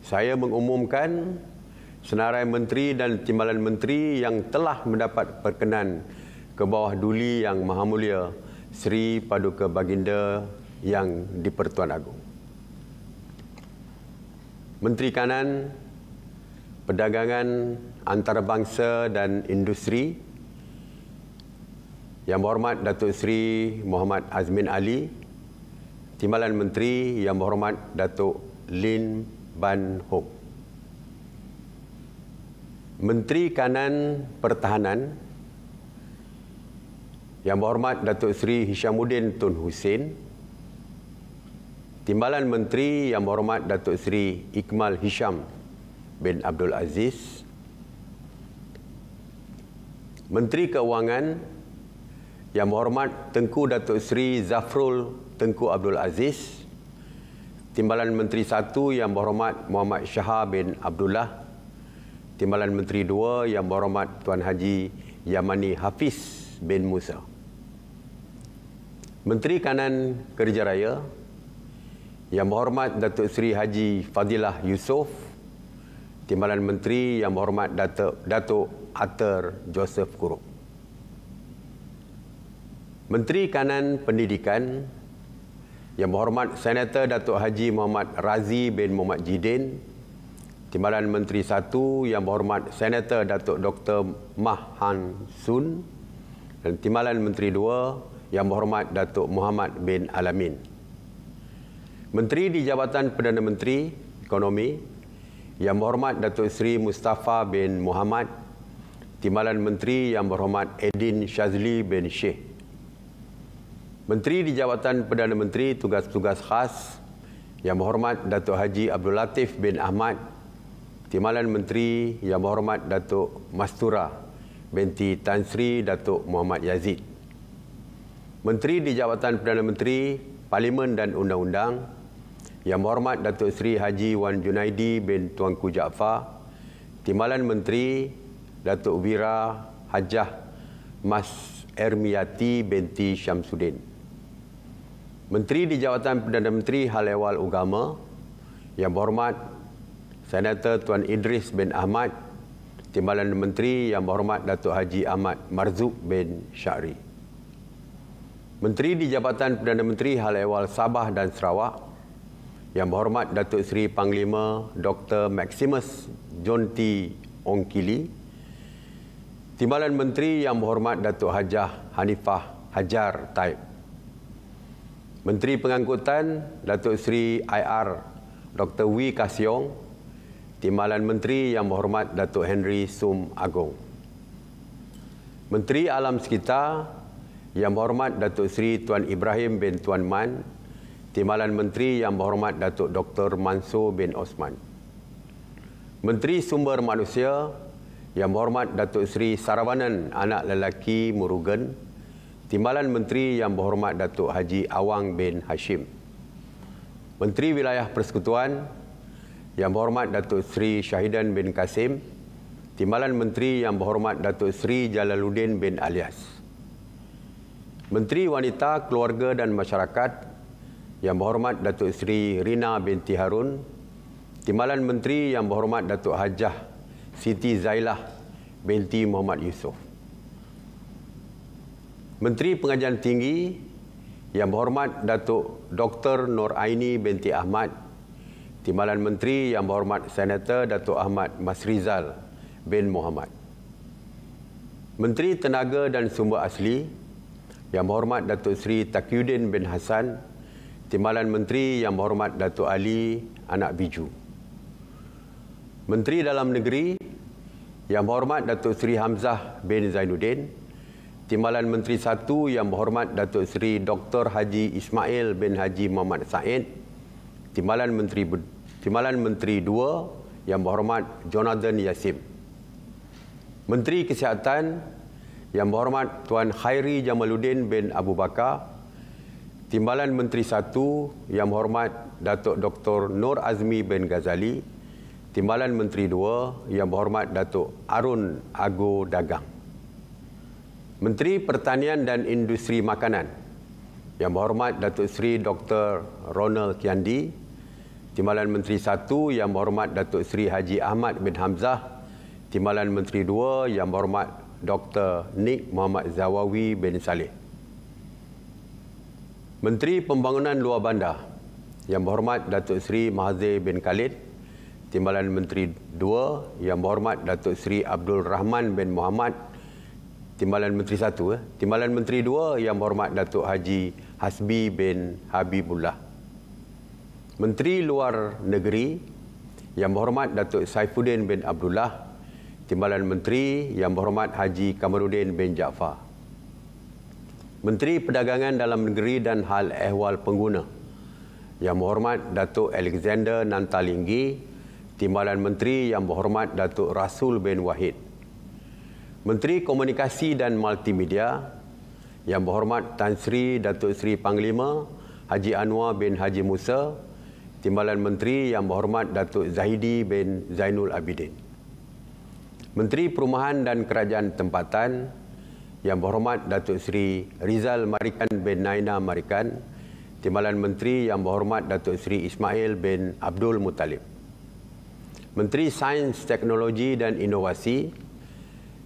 Saya mengumumkan senarai menteri dan timbalan menteri yang telah mendapat perkenan ke bawah duli Yang Maha Mulia Seri Paduka Baginda Yang di-Pertuan Agong. Menteri Kanan, Perdagangan Antarabangsa dan Industri, Yang Berhormat Datuk Seri Muhammad Azmin Ali, Timbalan Menteri Yang Berhormat Datuk Lin Ban Hong. Menteri Kanan Pertahanan, Yang Berhormat Datuk Seri Hishamuddin Tun Hussein, Timbalan Menteri Yang Berhormat Datuk Seri Ikmal Hisham bin Abdul Aziz, Menteri Keuangan Yang Berhormat Tengku Datuk Seri Zafrul Tengku Abdul Aziz, Timbalan Menteri 1 Yang Berhormat Muhammad Shah bin Abdullah, Timbalan Menteri 2 Yang Berhormat Tuan Haji Yamani Hafiz bin Musa. Menteri Kanan Kerja Raya, Yang Berhormat Datuk Seri Haji Fadilah Yusof, Timbalan Menteri Yang Berhormat Datuk Ater Joseph Kurup. Menteri Kanan Pendidikan, Yang Berhormat Senator Datuk Haji Muhammad Razi bin Muhammad Jidin, Timbalan Menteri 1 Yang Berhormat Senator Datuk Dr. Mah Han Sun, dan Timbalan Menteri 2 Yang Berhormat Datuk Muhammad bin Alamin. Menteri di Jabatan Perdana Menteri Ekonomi, Yang Berhormat Datuk Seri Mustafa bin Muhammad, Timbalan Menteri Yang Berhormat Edin Shazli bin Sheikh. Menteri di Jabatan Perdana Menteri Tugas-Tugas Khas, Yang Berhormat Datuk Haji Abdul Latif bin Ahmad, Timbalan Menteri Yang Berhormat Datuk Mastura binti Tan Sri Datuk Muhammad Yazid. Menteri di Jabatan Perdana Menteri Parlimen dan Undang-Undang, Yang Berhormat Datuk Seri Haji Wan Junaidi bin Tuanku Jaafar, Timbalan Menteri Datuk Wira Hajah Mas Ermiyati binti Syamsuddin. Menteri di Jabatan Perdana Menteri Hal Ehwal Agama, Yang Berhormat Senator Tuan Idris bin Ahmad, Timbalan Menteri Yang Berhormat Datuk Haji Ahmad Marzuq bin Syahri. Menteri di Jabatan Perdana Menteri Hal Ehwal Sabah dan Sarawak, Yang Berhormat Datuk Seri Panglima Dr. Maximus John T. Ongkili, Timbalan Menteri Yang Berhormat Datuk Hajah Hanifah Hajar Taib. Menteri Pengangkutan Datuk Seri IR Dr. Wee Kasiong, Timbalan Menteri Yang Berhormat Datuk Henry Sum Agong. Menteri Alam Sekitar, Yang Berhormat Datuk Seri Tuan Ibrahim bin Tuan Man, Timbalan Menteri Yang Berhormat Datuk Dr. Mansur bin Osman. Menteri Sumber Manusia, Yang Berhormat Datuk Seri Saravanan Anak Lelaki Murugan, Timbalan Menteri Yang Berhormat Datuk Haji Awang bin Hashim. Menteri Wilayah Persekutuan, Yang Berhormat Datuk Seri Syahidan bin Kasim, Timbalan Menteri Yang Berhormat Datuk Seri Jalaluddin bin Alias. Menteri Wanita, Keluarga dan Masyarakat, Yang Berhormat Datuk Seri Rina binti Harun, Timbalan Menteri Yang Berhormat Datuk Hajah Siti Zailah binti Muhammad Yusof. Menteri Pengajian Tinggi, Yang Berhormat Datuk Dr. Nur Aini binti Ahmad, Timbalan Menteri Yang Berhormat Senator Datuk Ahmad Masrizal bin Muhammad. Menteri Tenaga dan Sumber Asli, Yang Berhormat Datuk Seri Taqiyuddin bin Hassan, Timbalan Menteri Yang Berhormat Datuk Ali Anak Biju. Menteri Dalam Negeri, Yang Berhormat Datuk Seri Hamzah bin Zainuddin, Timbalan Menteri 1 Yang Berhormat Datuk Seri Dr. Haji Ismail bin Haji Muhammad Said, Timbalan Menteri 2 Yang Berhormat Jonathan Yassim. Menteri Kesihatan, Yang Berhormat Tuan Khairi Jamaluddin bin Abu Bakar, Timbalan Menteri 1 Yang Berhormat Datuk Dr. Nur Azmi bin Ghazali, Timbalan Menteri 2 Yang Berhormat Datuk Arun Ago Dagang. Menteri Pertanian dan Industri Makanan, Yang Berhormat Datuk Seri Dr. Ronald Kiandi, Timbalan Menteri 1 Yang Berhormat Datuk Seri Haji Ahmad bin Hamzah, Timbalan Menteri 2 Yang Berhormat Dr. Nik Muhammad Zawawi bin Saleh. Menteri Pembangunan Luar Bandar Yang Berhormat Datuk Seri Mahathir bin Khalid, Timbalan Menteri 2 Yang Berhormat Datuk Seri Abdul Rahman bin Muhammad, Timbalan Menteri 1, Timbalan Menteri 2 Yang Berhormat Datuk Haji Hasbi bin Habibullah. Menteri Luar Negeri Yang Berhormat Datuk Saifuddin bin Abdullah, Timbalan Menteri Yang Berhormat Haji Kamaruddin bin Jaafar. Menteri Perdagangan Dalam Negeri dan Hal Ehwal Pengguna Yang Berhormat Datuk Alexander Nantalinggi, Timbalan Menteri Yang Berhormat Datuk Rasul bin Wahid. Menteri Komunikasi dan Multimedia Yang Berhormat Tan Sri Datuk Seri Panglima Haji Anwar bin Haji Musa, Timbalan Menteri Yang Berhormat Datuk Zahidi bin Zainul Abidin. Menteri Perumahan dan Kerajaan Tempatan Yang Berhormat Datuk Seri Rizal Marikan bin Naina Marikan, Timbalan Menteri Yang Berhormat Datuk Seri Ismail bin Abdul Muttalib. Menteri Sains, Teknologi dan Inovasi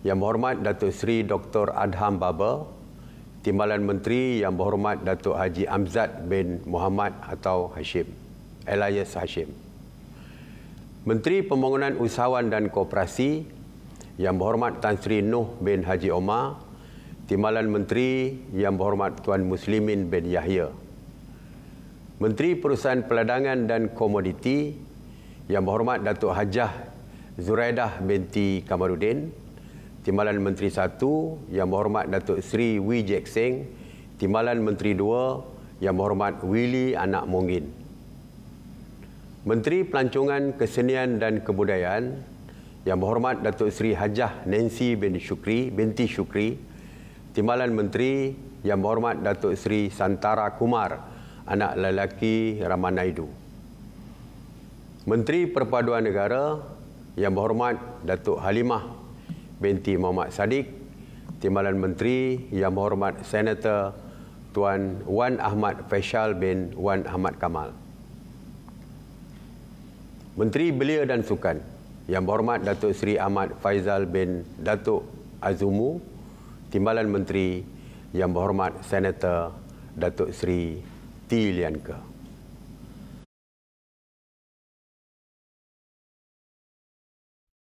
Yang Berhormat Datuk Seri Dr. Adham Baba, Timbalan Menteri Yang Berhormat Datuk Haji Amzad bin Muhammad atau Hashim, Elias Hashim. Menteri Pembangunan Usahawan dan Koperasi Yang Berhormat Tan Sri Nuh bin Haji Omar, Timbalan Menteri Yang Berhormat Tuan Muslimin bin Yahya. Menteri Perusahaan Peladangan dan Komoditi Yang Berhormat Datuk Hajah Zuraidah binti Kamaruddin, Timbalan Menteri 1 Yang Berhormat Datuk Seri Wee Jek Seng, Timbalan Menteri 2 Yang Berhormat Willy Anak Monggin. Menteri Pelancongan Kesenian dan Kebudayaan Yang Berhormat Datuk Seri Hajah Nancy binti Syukri, Timbalan Menteri Yang Berhormat Datuk Seri Santara Kumar, anak lelaki Ramanaidu. Menteri Perpaduan Negara Yang Berhormat Datuk Halimah binti Muhammad Sadiq, Timbalan Menteri Yang Berhormat Senator Tuan Wan Ahmad Faisal bin Wan Ahmad Kamal. Menteri Belia dan Sukan Yang Berhormat Datuk Seri Ahmad Faizal bin Datuk Azumu, Timbalan Menteri Yang Berhormat Senator Datuk Seri T. Lianka.